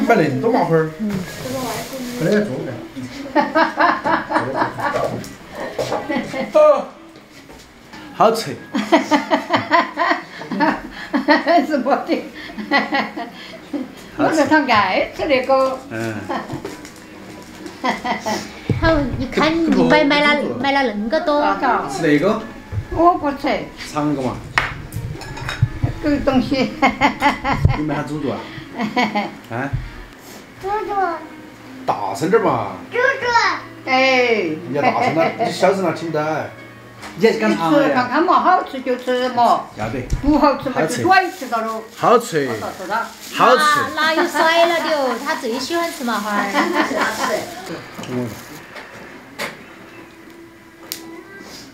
200多麻花儿。没得做的。好吃。是我的。我是他爱吃那个。好，你看你买了那么多。吃那个？我不吃。尝个嘛。狗东西。你们还煮煮啊？啊？猪猪。大声点嘛！猪猪。哎。你要大声点，你小声了听不到。你还是敢尝吃看看嘛，好吃就吃嘛。要得。不好吃嘛就转吃到了。好吃。好吃。那又甩了的哦，他最喜欢吃麻花儿。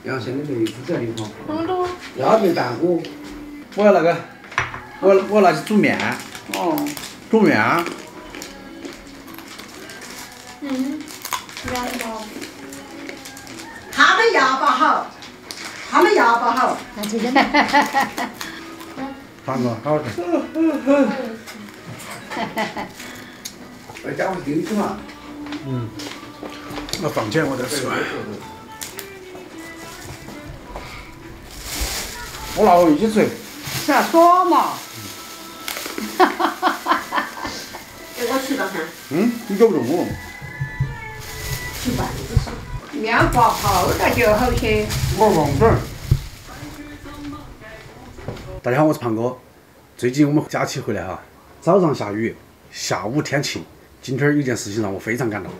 杨先的妹子在里头。多。要没蛋锅。我要那个，我拿去煮面。哦。煮面。然后。他们牙巴好，他们牙巴好。那这个。尝个好吃。再加上丁子嘛。那放起来我再吃。我拿我一起吃。是啊，说嘛。给我吃了看。你搞不动我。吃饭子上。面发泡了就好些。我忘本。大家好，我是胖哥。最近我们假期回来哈，早上下雨，下午天晴。今天有件事情让我非常感动，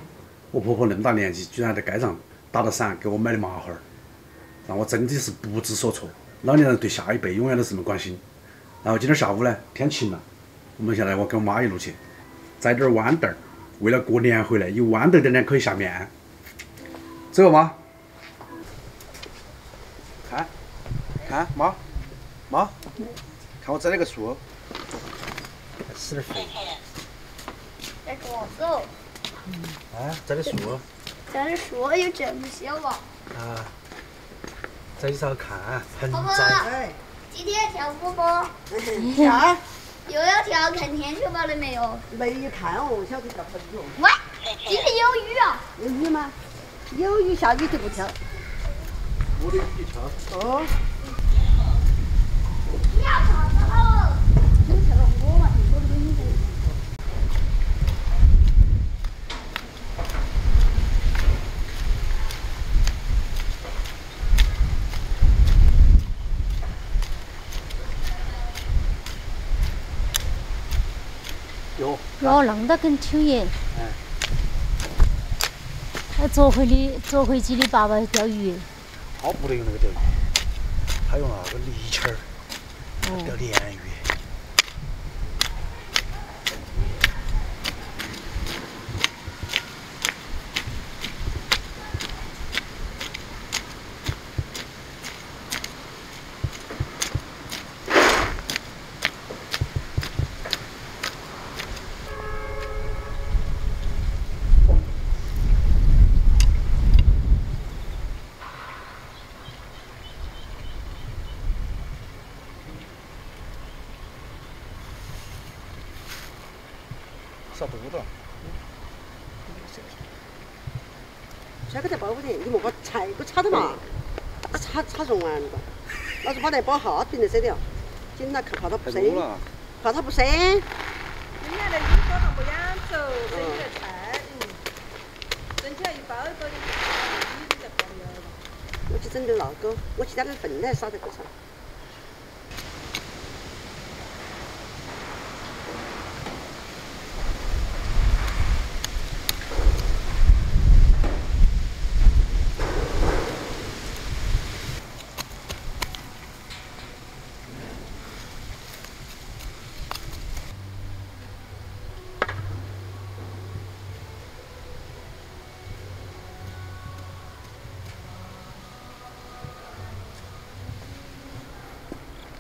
我婆婆那么大年纪，居然在街上打着伞给我买的麻花儿，让我真的是不知所措。老年人对下一辈永远都是这么关心。然后今天下午呢，天晴了，我们现在我跟我妈一路去，摘点豌豆儿，为了过年回来有豌豆点可以下面。走吧，妈。看，妈，看我摘了个树，还使点肥。在左手。摘的树。摘的树有这么小吧？摘上看，盆婆栽。婆，今天跳舞不？跳。又要跳，看天气报了没有？没看哦，晓得叫分钟。喂，今天有雨啊？有雨吗？有雨下雨就不跳。我的雨跳。哦。你要跳就好。你跳了我嘛，我这个女的。哟，弄得跟秋叶。坐飞机的爸爸钓鱼。他不能用那个钓鱼，他用那个泥鳅儿钓鲢鱼。啥多大？这个在包不得，你莫把菜给我插的嘛，插中完了吧？老子把那包哈顶在这条，紧了看怕它不塞，怕它不塞。今年的雨多到不养走，整起来菜，整起来一包一包的，你就在包里了。我去整点那个，我去加点粪来撒在个上。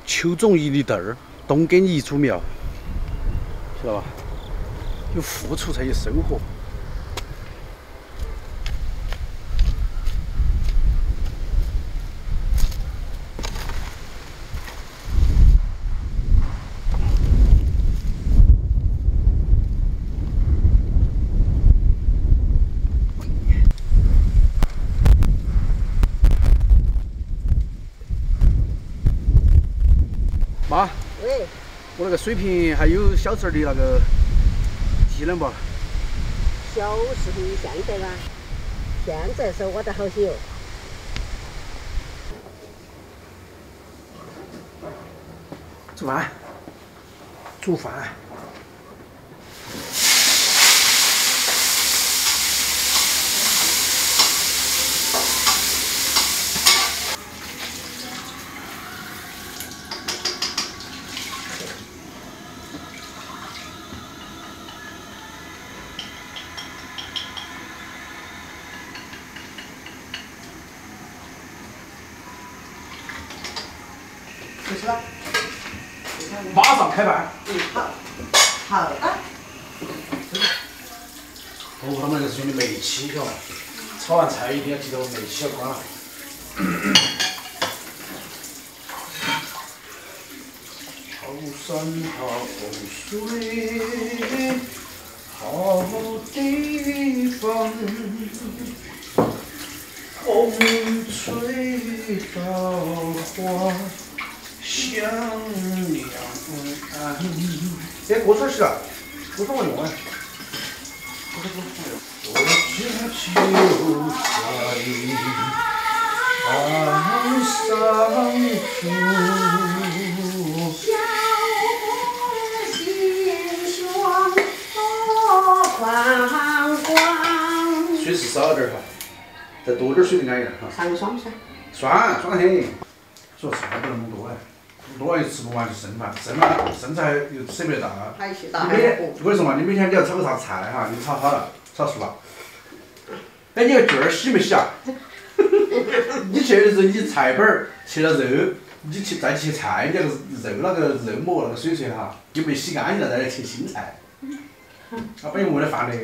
秋种一粒豆儿，冬给你一株苗，晓得吧？有付出才有收获。妈，喂，我那个水瓶还有小侄儿的那个技能不？小视频现在吗？现在是我的好些哟。煮饭，煮饭。开始了。马上开饭。好。好的。哦，他们那个是用的煤气，晓得吧？炒完菜一定要记得煤气要关了。好山好水好地方，风吹稻花香两岸。哎，锅铲是啊，锅铲我用啊。我家就在岸上住。水是少点儿哈，再多点儿水就安逸了哈。酸爽噻。酸得很，说菜不那么多哎，多了又吃不完就剩饭，剩菜又舍不得大。还是大。你每天，我跟你说嘛，你每天你要炒个啥菜哈，你炒好了，炒熟了。哎，你个卷儿洗没洗啊？你去的时候，你菜板儿切了肉，你再切菜，你那个肉末那个水哈，你没洗干净了再来切新菜。啊，不然没得饭的。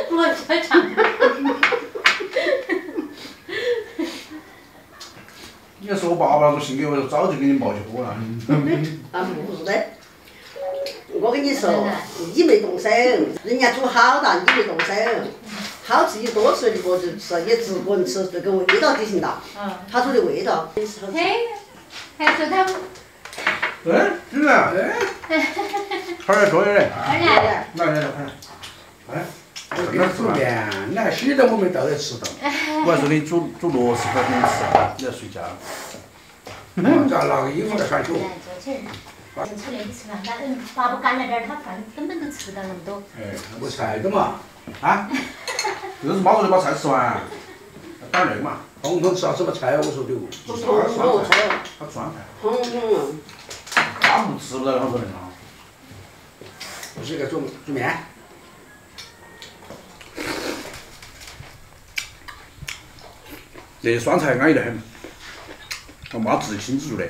我小强。你要说我爸爸那个性格，我早就给你冒起火了。啊，不是的。我跟你说，你没动手，人家煮好了，你没动手，好吃你多吃一个就吃，你自个人吃这个味道就行了。他煮的味道。嘿，还说他。是啊，快点多一点。来，来，我给你煮面，你还洗的我没到这吃到。我还说给你煮螺蛳粉给你吃，你要睡觉。咋拿个衣服来穿球？来坐起。出来吃饭，爸不干了点儿，他饭根本都吃不到那么多。哎，我菜的嘛。啊？就是马上就把菜吃完，打那个嘛。红头吃啥什么菜？我说的。我说。他酸菜。红。他不吃不到好多人啊。我是个煮面。这酸菜安逸得很，我妈自己亲自做的。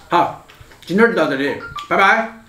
好，今天就到这里，拜拜。